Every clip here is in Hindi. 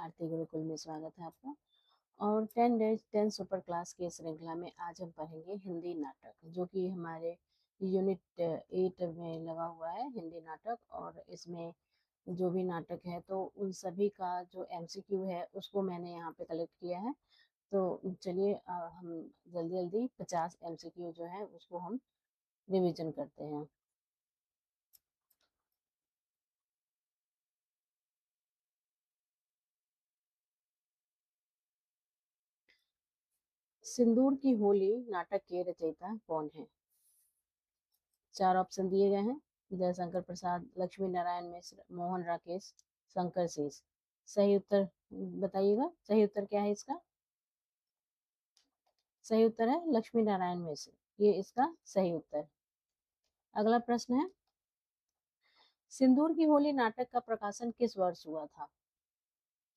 भारतीय गुरुकुल में स्वागत है आपका। और 10 डेज 10 सुपर क्लास की श्रृंखला में आज हम पढ़ेंगे हिंदी नाटक, जो कि हमारे यूनिट 8 में लगा हुआ है हिंदी नाटक। और इसमें जो भी नाटक है तो उन सभी का जो MCQ है उसको मैंने यहाँ पे कलेक्ट किया है। तो चलिए हम जल्दी जल्दी 50 MCQ जो है उसको हम रिवीजन करते हैं। सिंदूर की होली नाटक के रचयिता कौन है? 4 ऑप्शन दिए गए हैं। जयशंकर प्रसाद, लक्ष्मी नारायण मिश्र, मोहन राकेश, शंकर शेष। सही उत्तर बताइएगा। सही उत्तर क्या है इसका? सही उत्तर है लक्ष्मी नारायण मिश्र, ये इसका सही उत्तर। अगला प्रश्न है, सिंदूर की होली नाटक का प्रकाशन किस वर्ष हुआ था?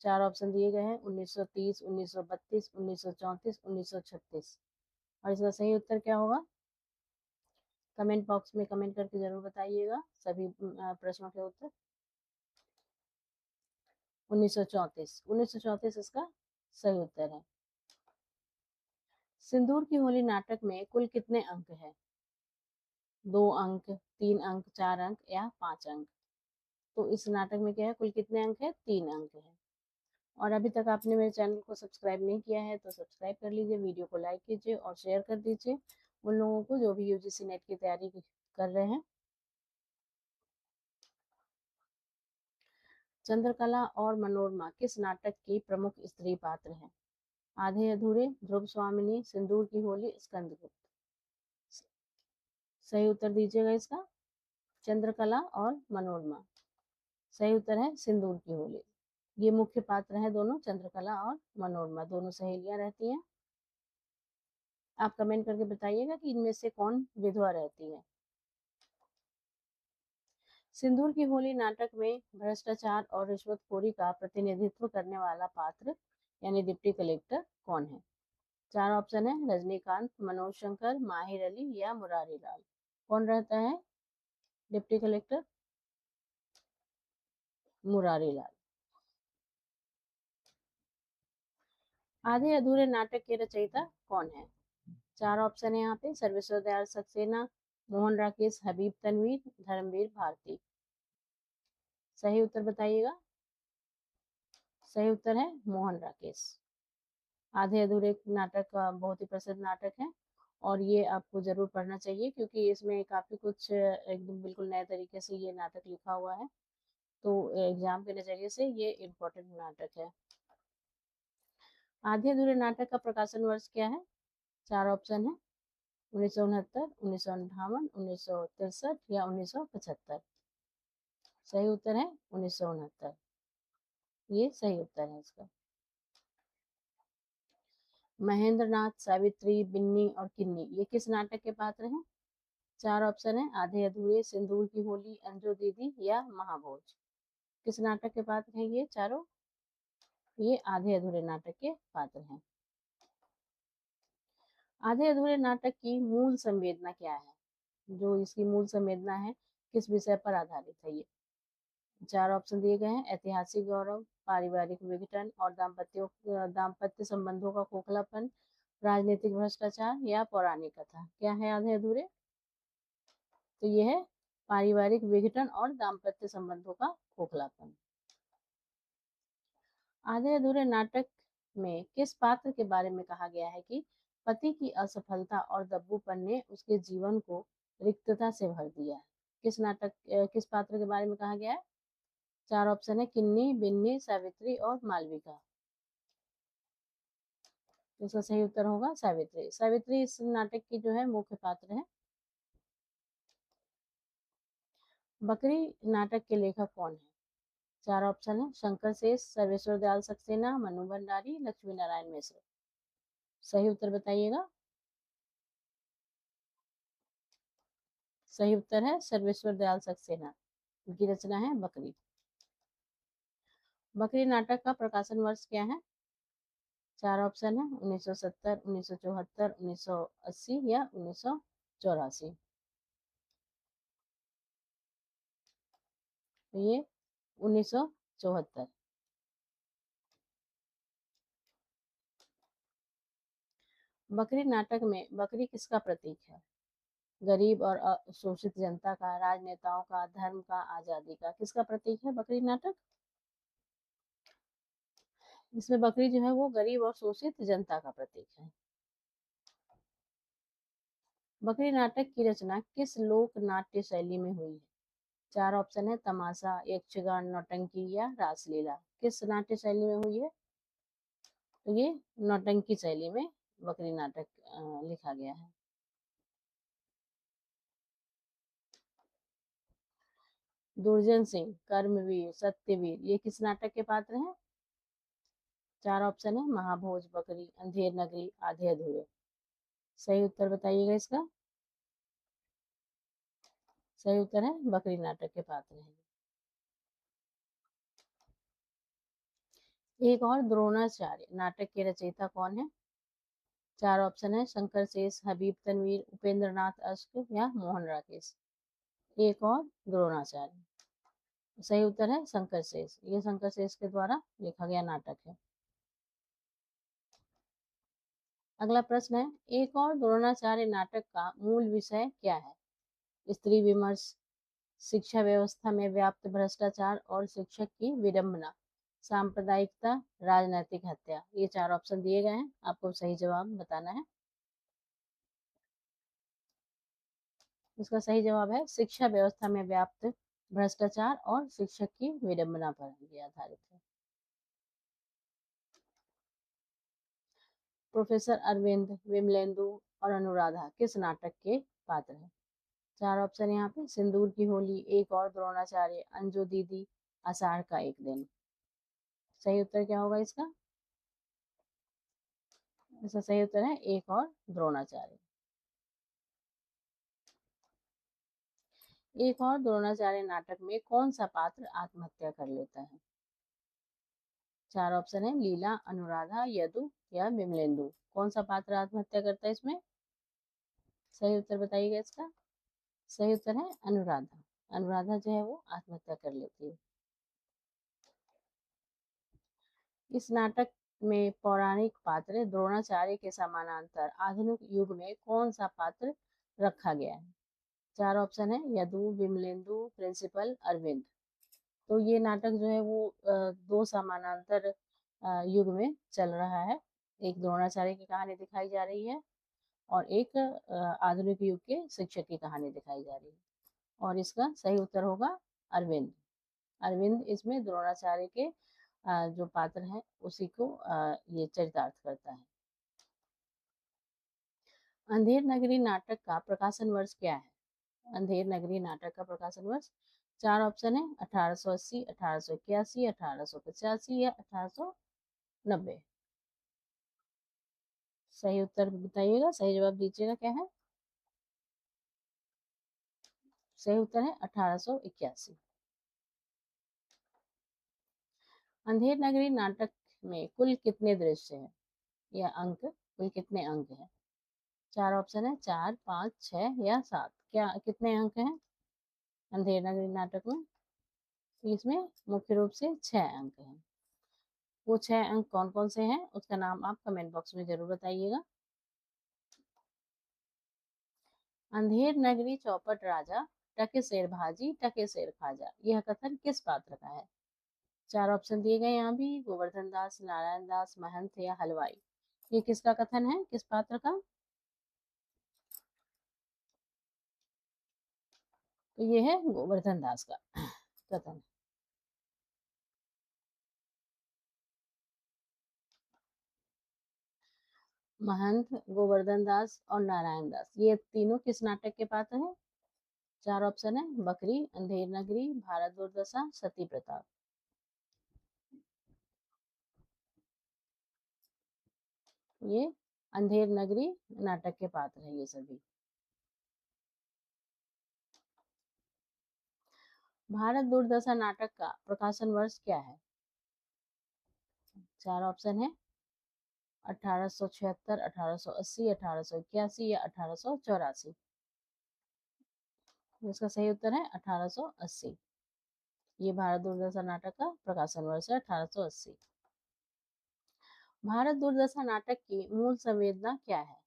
4 ऑप्शन दिए गए हैं। 1930, 1932, 1934, 1936। और इसका सही उत्तर क्या होगा? कमेंट बॉक्स में कमेंट करके जरूर बताइएगा सभी प्रश्नों के उत्तर। 1934। 1934 इसका सही उत्तर है। सिंदूर की होली नाटक में कुल कितने अंक हैं? 2 अंक, 3 अंक, 4 अंक या 5 अंक? तो इस नाटक में क्या है, कुल कितने अंक है? 3 अंक है। और अभी तक आपने मेरे चैनल को सब्सक्राइब नहीं किया है तो सब्सक्राइब कर लीजिए, वीडियो को लाइक कीजिए और शेयर कर दीजिए उन लोगों को जो भी UGC नेट की तैयारी कर रहे हैं। चंद्रकला और मनोरमा किस नाटक की प्रमुख स्त्री पात्र हैं? आधे अधूरे, ध्रुव स्वामिनी, सिंदूर की होली, स्कंदगुप्त। सही उत्तर दीजिएगा इसका। चंद्रकला और मनोरमा। सही उत्तर है सिंदूर की होली। ये मुख्य पात्र हैं दोनों, चंद्रकला और मनोरमा, दोनों सहेलियां रहती हैं। आप कमेंट करके बताइएगा कि इनमें से कौन विधवा रहती है। सिंदूर की होली नाटक में भ्रष्टाचार और रिश्वतखोरी का प्रतिनिधित्व करने वाला पात्र यानी डिप्टी कलेक्टर कौन है? 4 ऑप्शन है। रजनीकांत, मनोज शंकर, माहिर अली या मुरारी लाल। कौन रहता है डिप्टी कलेक्टर? मुरारी लाल। आधे अधूरे नाटक के रचयिता कौन है? 4 ऑप्शन है यहाँ पे। सर्वेश्वर दयाल सक्सेना, मोहन राकेश, हबीब तनवीर, धर्मवीर भारती। सही उत्तर बताइएगा। सही उत्तर है मोहन राकेश। आधे अधूरे नाटक का बहुत ही प्रसिद्ध नाटक है और ये आपको जरूर पढ़ना चाहिए क्योंकि इसमें काफी कुछ एकदम बिल्कुल नए तरीके से ये नाटक लिखा हुआ है। तो एग्जाम के नजरिए से ये इम्पोर्टेंट नाटक है। आधे अधूरे नाटक का प्रकाशन वर्ष क्या है? 4 ऑप्शन है। 1969, 1958, 1963 या 1975। सही उत्तर है 1969। ये सही उत्तर है इसका। महेंद्र नाथ, सावित्री, बिन्नी और किन्नी ये किस नाटक के पात्र हैं? 4 ऑप्शन है। आधे अधूरे, सिंदूर की होली, अंजू दीदी या महाभोज। किस नाटक के पात्र हैं ये चारों? ये आधे अधूरे नाटक के पात्र हैं। आधे अधूरे नाटक की मूल संवेदना क्या है? जो इसकी मूल संवेदना है किस विषय पर आधारित है ये? 4 ऑप्शन दिए गए हैं। ऐतिहासिक गौरव, पारिवारिक विघटन और दाम्पत्य संबंधों का खोखलापन, राजनीतिक भ्रष्टाचार या पौराणिक कथा। क्या है आधे अधूरे? तो ये है पारिवारिक विघटन और दाम्पत्य संबंधों का खोखलापन। आधे अधूरे नाटक में किस पात्र के बारे में कहा गया है कि पति की असफलता और दब्बूपन ने उसके जीवन को रिक्तता से भर दिया है? किस पात्र के बारे में कहा गया है? 4 ऑप्शन है। किन्नी, बिन्नी, सावित्री और मालविका। तो इसका सही उत्तर होगा सावित्री। सावित्री इस नाटक की जो है मुख्य पात्र है। बकरी नाटक के लेखक कौन है? 4 ऑप्शन है। शंकर शेष, सर्वेश्वर दयाल सक्सेना, मनु भंडारी, लक्ष्मी नारायण मिश्र। सही उत्तर बताइएगा। सही उत्तर है सर्वेश्वर दयाल सक्सेना। उनकी रचना है बकरी। बकरी नाटक का प्रकाशन वर्ष क्या है? 4 ऑप्शन है। 1970, 1974, 1980 या 1984। तो ये 1974। बकरी नाटक में बकरी किसका प्रतीक है? गरीब और शोषित जनता का, राजनेताओं का, धर्म का, आजादी का? किसका प्रतीक है बकरी नाटक? इसमें बकरी जो है वो गरीब और शोषित जनता का प्रतीक है। बकरी नाटक की रचना किस लोक नाट्य शैली में हुई है? चार ऑप्शन है, तमाशा, यक्षगान, नौटंकी या रासलीला। किस नाट्य शैली में हुई है? तो ये नौटंकी शैली में बकरी नाटक लिखा गया है। दुर्जन सिंह, कर्मवीर, सत्यवीर, ये किस नाटक के पात्र हैं? चार ऑप्शन है, महाभोज, बकरी, अंधेर नगरी, आधे अधूरे। सही उत्तर बताइएगा इसका। सही उत्तर है, बकरी नाटक के पात्र हैं। एक और द्रोणाचार्य नाटक के रचयिता कौन है? चार ऑप्शन है, शंकर शेष, हबीब तनवीर, उपेंद्र नाथ अश्क या मोहन राकेश। एक और द्रोणाचार्य। सही उत्तर है शंकर शेष। ये शंकर शेष के द्वारा लिखा गया नाटक है। अगला प्रश्न है, एक और द्रोणाचार्य नाटक का मूल विषय क्या है? स्त्री विमर्श, शिक्षा व्यवस्था में व्याप्त भ्रष्टाचार और शिक्षक की विडंबना, सांप्रदायिकता, राजनैतिक हत्या। ये चार ऑप्शन दिए गए हैं, आपको सही जवाब बताना है। इसका सही जवाब है शिक्षा व्यवस्था में व्याप्त भ्रष्टाचार और शिक्षक की विडंबना पर ये आधारित है। प्रोफेसर अरविंद, विमलेंदु और अनुराधा किस नाटक के पात्र हैं? चार ऑप्शन यहाँ पे, सिंदूर की होली, एक और द्रोणाचार्य, अंजू दीदी, आषाढ़ का एक दिन। सही उत्तर क्या होगा इसका? इसका सही उत्तर है एक और द्रोणाचार्य। एक और द्रोणाचार्य नाटक में कौन सा पात्र आत्महत्या कर लेता है? चार ऑप्शन है, लीला, अनुराधा, यदु या विमलेंदु। कौन सा पात्र आत्महत्या करता है इसमें? सही उत्तर बताइएगा इसका। सही उत्तर है अनुराधा। अनुराधा जो है वो आत्महत्या कर लेती है। इस नाटक में पौराणिक पात्र द्रोणाचार्य के समानांतर आधुनिक युग में कौन सा पात्र रखा गया है? चार ऑप्शन है, यदु, विमलेंदु, प्रिंसिपल, अरविंद। तो ये नाटक जो है वो दो समानांतर युग में चल रहा है। एक द्रोणाचार्य की कहानी दिखाई जा रही है और एक आधुनिक युग के शिक्षक की कहानी दिखाई जा रही है। और इसका सही उत्तर होगा अरविंद। अरविंद इसमें द्रोणाचार्य के जो पात्र हैं उसी को ये चरितार्थ करता है। अंधेर नगरी नाटक का प्रकाशन वर्ष क्या है? अंधेर नगरी नाटक का प्रकाशन वर्ष, चार ऑप्शन है, 1880, 1881, 1885 या 1890। सही उत्तर बताइएगा, सही जवाब दीजिएगा क्या है? सही उत्तर है 1881। अंधेर नगरी नाटक में कुल कितने दृश्य हैं या अंक, कुल कितने अंक हैं? चार ऑप्शन है, चार, पाँच, छह या सात। क्या कितने अंक हैं अंधेर नगरी नाटक में? इसमें मुख्य रूप से छह अंक हैं। वो छह अंक कौन कौन से हैं उसका नाम आप कमेंट बॉक्स में जरूर बताइएगा। अंधेर नगरी चौपट राजा, टके शेर भाजी, टके शेर खाजा, यह कथन किस पात्र का है? चार ऑप्शन दिए गए यहाँ भी, गोवर्धन दास, नारायण दास, महंत या हलवाई। ये किसका कथन है, किस पात्र का? तो ये है गोवर्धन दास का कथन। महंत, गोवर्धन दास और नारायण दास, ये तीनों किस नाटक के पात्र हैं? चार ऑप्शन है, बकरी, अंधेर नगरी, भारत दुर्दशा, सती प्रताप। ये अंधेर नगरी नाटक के पात्र हैं ये सभी। भारत दुर्दशा नाटक का प्रकाशन वर्ष क्या है? चार ऑप्शन है, 1876, 1880, 1881 या 1884। इसका सही उत्तर है 1880। ये भारत दुर्दशा नाटक का प्रकाशन वर्ष है 1880। भारत दुर्दशा नाटक की मूल संवेदना क्या है?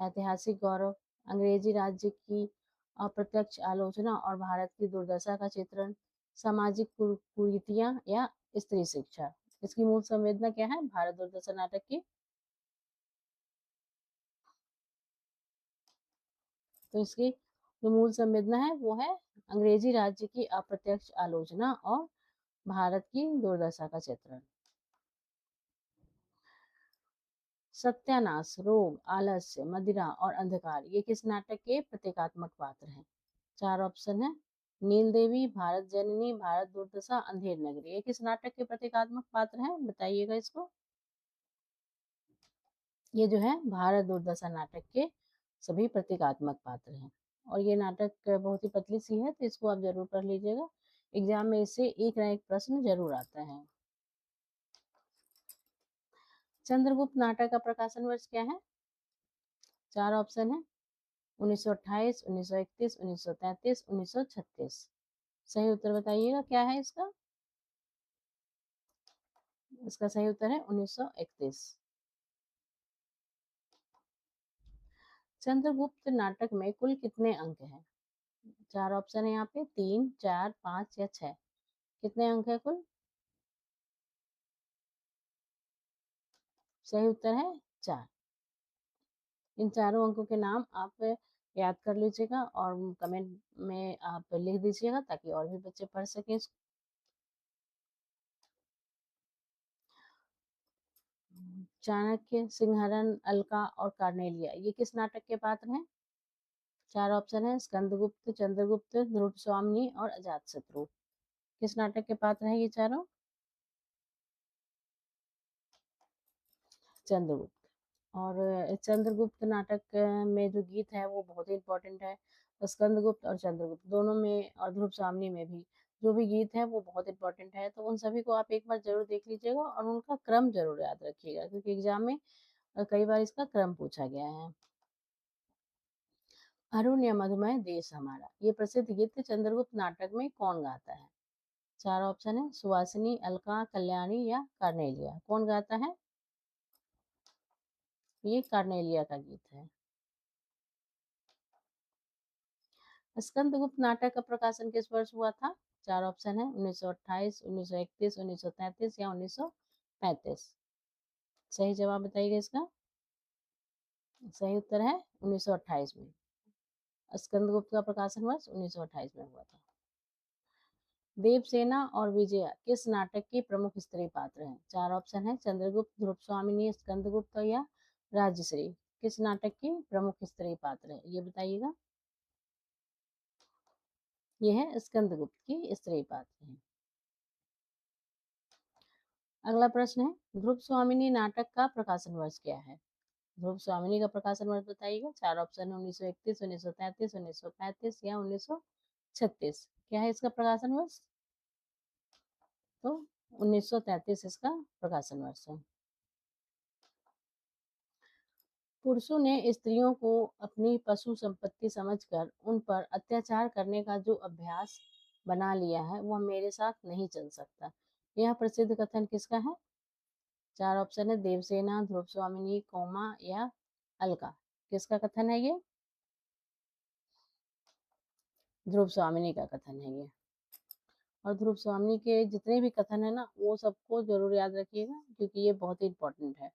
ऐतिहासिक गौरव, अंग्रेजी राज्य की अप्रत्यक्ष आलोचना और भारत की दुर्दशा का चित्रण, सामाजिक कुरीतियां या स्त्री शिक्षा। इसकी मूल संवेदना क्या है भारत दुर्दशा नाटक की? तो इसकी जो मूल संवेदना है वो है अंग्रेजी राज्य की अप्रत्यक्ष आलोचना और भारत की दुर्दशा का चित्रण। सत्यानाश, रोग, आलस्य, मदिरा और अंधकार ये किस नाटक के प्रतीकात्मक पात्र हैं? 4 ऑप्शन है। नील देवी, भारत जननी, भारत दुर्दशा, अंधेर नगरी ये किस नाटक के प्रतीकात्मक पात्र हैं? बताइएगा इसको। ये जो है भारत दुर्दशा नाटक के सभी प्रतीकात्मक पात्र हैं। और ये नाटक बहुत ही पतली सी है तो इसको आप जरूर पढ़ लीजिएगा। एग्जाम में इससे एक ना एक प्रश्न जरूर आता है। चंद्रगुप्त नाटक का प्रकाशन वर्ष क्या है? 4 ऑप्शन है। 1928, 1931, 1933, 1936। सही उत्तर बताइएगा क्या है इसका? इसका सही उत्तर है 1931। चंद्रगुप्त नाटक में कुल कितने अंक हैं? 4 ऑप्शन है यहाँ पे, 3, 4, 5 या 6। कितने अंक है कुल? सही उत्तर है 4। इन चारों अंकों के नाम आप याद कर लीजिएगा और कमेंट में आप लिख दीजिएगा ताकि और भी बच्चे पढ़ सकें इसको। चाणक्य, सिंहरण, अलका और कार्नेलिया ये किस नाटक के पात्र हैं? 4 ऑप्शन है। स्कंदगुप्त, चंद्रगुप्त, ध्रुव स्वामिनी और अजातशत्रु। किस नाटक के पात्र हैं ये चारों? चंद्रगुप्त। और चंद्रगुप्त नाटक में जो गीत है वो बहुत ही इम्पोर्टेंट है। स्कंदगुप्त और चंद्रगुप्त दोनों में और ध्रुव स्वामिनी में भी जो भी गीत है वो बहुत इम्पोर्टेंट है। तो उन सभी को आप एक बार जरूर देख लीजिएगा और उनका क्रम जरूर याद रखिएगा क्योंकि एग्जाम में कई बार इसका क्रम पूछा गया है। अरुण या मधुमेह देश हमारा ये प्रसिद्ध गीत चंद्रगुप्त नाटक में कौन गाता है? 4 ऑप्शन है। सुवासिनी, अलका, कल्याणी या कार्नेलिया। कौन गाता है? ये कार्नेलिया का गीत है। स्कंदगुप्त नाटक का प्रकाशन किस वर्ष हुआ था? 4 ऑप्शन है। 1928, 1931, 1933 या 1935। सही जवाब बताइएगा इसका। सही उत्तर है 1928 में। स्कंदगुप्त का प्रकाशन वर्ष 1928 में हुआ था। देवसेना और विजया किस नाटक की प्रमुख स्त्री पात्र हैं? 4 ऑप्शन है। चंद्रगुप्त, ध्रुव स्वामिनी, स्कंदगुप्त या राजश्री। किस नाटक की प्रमुख स्त्री पात्र है ये बताइएगा। यह है स्कंदगुप्त की स्त्री पात्र है। अगला प्रश्न है ध्रुव स्वामिनी नाटक का प्रकाशन वर्ष क्या है? ध्रुव स्वामिनी का प्रकाशन वर्ष बताइएगा। 4 ऑप्शन 1931, 1933, 1935 या 1936। क्या है इसका प्रकाशन वर्ष? तो 1933 इसका प्रकाशन वर्ष है। पुरुषों ने स्त्रियों को अपनी पशु संपत्ति समझकर उन पर अत्याचार करने का जो अभ्यास बना लिया है वह मेरे साथ नहीं चल सकता। यह प्रसिद्ध कथन किसका है? 4 ऑप्शन है। देवसेना, ध्रुव स्वामिनी, कोमा या अलका। किसका कथन है ये? ध्रुव स्वामिनी का कथन है ये। और ध्रुव स्वामिनी के जितने भी कथन है ना वो सबको जरूर याद रखिएगा क्योंकि ये बहुत ही इंपॉर्टेंट है।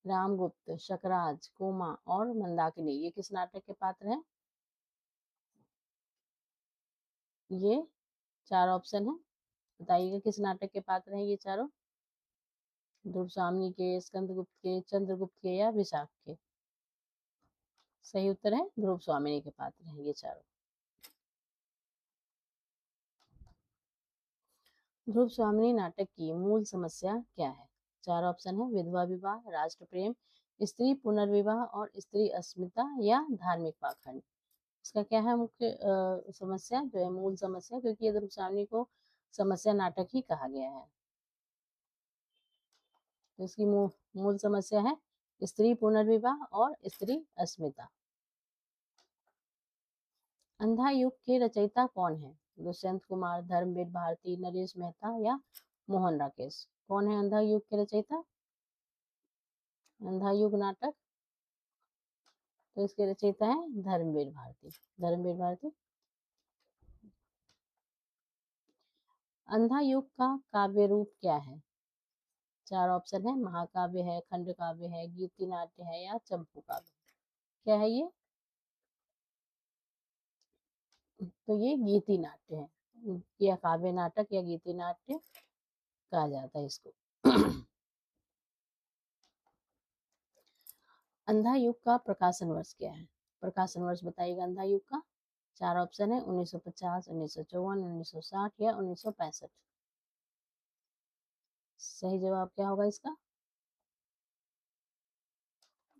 रामगुप्त, शकराज, कोमा और मंदाकिनी ये किस नाटक के पात्र हैं? ये 4 ऑप्शन है। बताइएगा किस नाटक के पात्र हैं ये चारों? ध्रुव स्वामिनी के, स्कंदगुप्त के, चंद्रगुप्त के या विशाख के। सही उत्तर है ध्रुव स्वामिनी के पात्र हैं ये चारों। ध्रुव स्वामिनी नाटक की मूल समस्या क्या है? 4 ऑप्शन है। विधवा विवाह, राष्ट्र प्रेम, स्त्री पुनर्विवाह और स्त्री अस्मिता या धार्मिक पाखंड। इसका क्या है मुख्य समस्या जो है मूल समस्या क्योंकि ये ध्रुव स्वामिनी को समस्या नाटक ही कहा गया है। तो इसकी मूल समस्या है स्त्री पुनर्विवाह और स्त्री अस्मिता। अंधा युग के रचयिता कौन है? दुष्यंत कुमार, धर्मवीर भारती, नरेश मेहता या मोहन राकेश। कौन है अंधा युग के रचयिता? अंधा युग नाटक, तो इसके रचयिता है धर्मवीर भारती। धर्मवीर भारती। अंधा युग का काव्य रूप क्या है? 4 ऑप्शन है, महाकाव्य है, खंड काव्य है, गीति नाट्य है या चंपू काव्य। क्या है ये? तो ये गीति नाट्य है, या काव्य नाटक या गीति नाट्य कहा जाता है इसको। अंधा युग का प्रकाशन वर्ष क्या है? प्रकाशन वर्ष बताइएगा अंधा युग का। 4 ऑप्शन है, 1950, 1954, 1960 या 1965। सही जवाब क्या होगा इसका?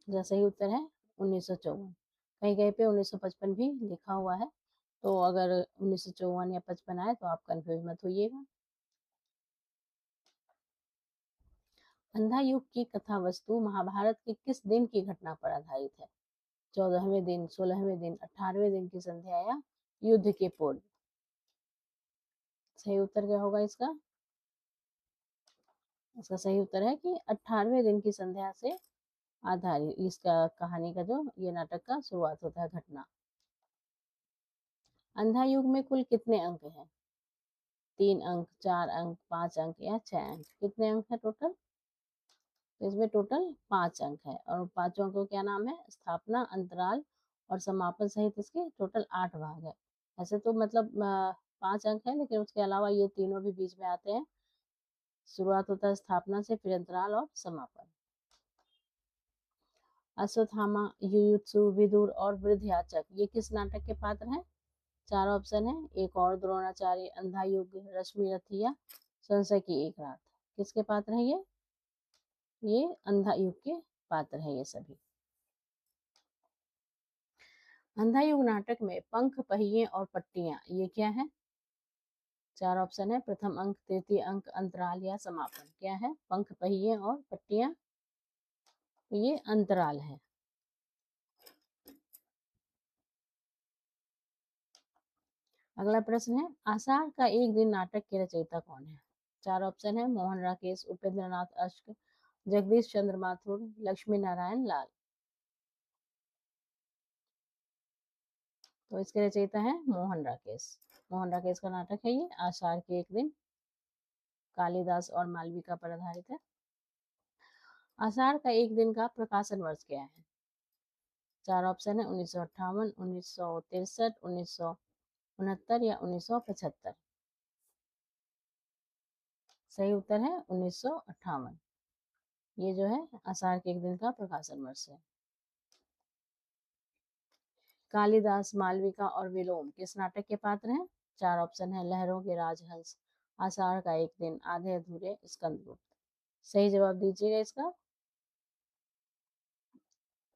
सही उत्तर है 1954। कहीं कहीं पे 1955 भी लिखा हुआ है, तो अगर 1954 या 55 आए तो आप कंफ्यूज मत होइएगा। अंधा युग की कथा वस्तु महाभारत के किस दिन की घटना पर आधारित है? 14वें दिन, 16वें दिन, 18वें दिन की संध्या या युद्ध के पूर्व। सही उत्तर क्या होगा इसका? इसका सही उत्तर है कि 18वें दिन की संध्या से आधारित इसका कहानी का जो ये नाटक का शुरुआत होता है घटना। अंधा युग में कुल कितने अंक हैं? 3 अंक, 4 अंक, 5 अंक या 6 अंक। कितने अंक है टोटल? तो इसमें टोटल 5 अंक है, और पांचों अंकों क्या नाम है? स्थापना, अंतराल और समापन सहित इसके टोटल 8 भाग है। ऐसे तो मतलब 5 अंक है, लेकिन उसके अलावा ये तीनों भी बीच में आते हैं। शुरुआत होता है स्थापना से, फिर अंतराल और समापन। अश्वत्थामा, युयुत्सु, विदुर और वृद्धयाचक ये किस नाटक के पात्र हैं? 4 ऑप्शन है, एक और द्रोणाचार्य, अंधा युग, रश्मि रथिया, संशय की एक रात। किसके पात्र हैं ये अंधा युग के पात्र हैं ये सभी। अंधा युग नाटक में पंख, पहिए और पट्टियां ये क्या है? 4 ऑप्शन है, प्रथम अंक, तृतीय अंक, अंतराल या समापन। क्या है? पंख, पहिए और पट्टियां, ये अंतराल है। अगला प्रश्न है, आषाढ़ का एक दिन नाटक के रचयिता कौन है? 4 ऑप्शन है, मोहन राकेश, उपेंद्र नाथ अश्क, जगदीश चंद्र माथुर, लक्ष्मी नारायण लाल। तो इसके रचयिता है मोहन राकेश। मोहन राकेश का नाटक है ये आषाढ़ के एक दिन, कालिदास और मालविका पर आधारित है। आषाढ़ का एक दिन का प्रकाशन वर्ष क्या है? 4 ऑप्शन है, 1958, 1963, 1969 या 1975। सही उत्तर है 1958। ये जो है आषाढ़ के एक दिन का प्रकाशन वर्ष है। कालिदास, मालविका और विलोम किस नाटक के पात्र हैं? 4 ऑप्शन है, लहरों के राजहंस, आषाढ़ का एक दिन, आधे अधूरे, स्कंदगुप्त। सही जवाब दीजिएगा इसका।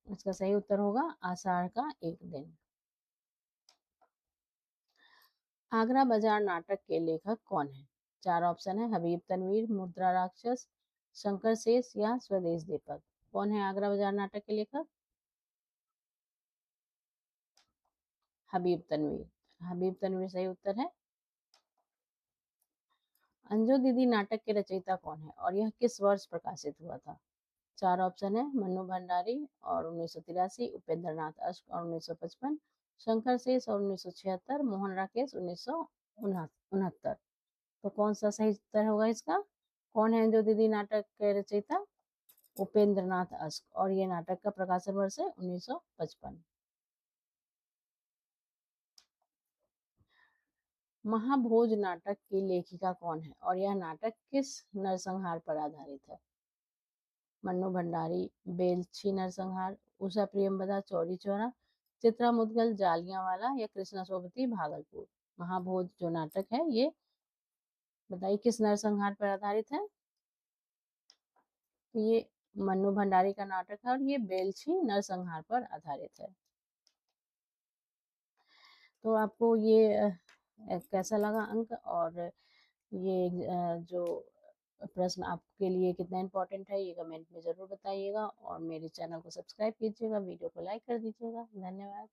इसका सही उत्तर होगा आषाढ़ का एक दिन। आगरा बाजार नाटक के लेखक कौन है? 4 ऑप्शन है, हबीब तनवीर, मुद्रा राक्षस, शंकर शेष या स्वदेश दीपक। कौन है आगरा बाजार नाटक के लेखक? हबीब तनवीर। हबीब तनवीर सही उत्तर है। अंजो दीदी नाटक के रचयिता कौन है और यह किस वर्ष प्रकाशित हुआ था? 4 ऑप्शन है, मन्नू भंडारी और 1983, उपेंद्र नाथ अश्क और 1955, शंकर शेष और 1976, मोहन राकेश 1969। तो कौन सा सही उत्तर होगा इसका? कौन है अंजो दीदी नाटक के रचयिता? उपेंद्र नाथ अश्क, और ये नाटक का प्रकाशन वर्ष है 1955। महाभोज नाटक की लेखिका कौन है और यह नाटक किस नरसंहार पर आधारित है? मन्नू भंडारी, बेलछी नरसंहार, उषा प्रियंवदा चौरी चौरा, चित्रा मुदगल जालियांवाला या कृष्णा सोबती भागलपुर। महाभोज जो नाटक है ये बताइए किस नरसंहार पर आधारित है? तो ये मन्नू भंडारी का नाटक है और ये बेलछी नरसंहार पर आधारित है। तो आपको ये कैसा लगा अंक, और ये जो प्रश्न आपके लिए कितना इम्पोर्टेंट है ये कमेंट में ज़रूर बताइएगा, और मेरे चैनल को सब्सक्राइब कीजिएगा, वीडियो को लाइक कर दीजिएगा। धन्यवाद।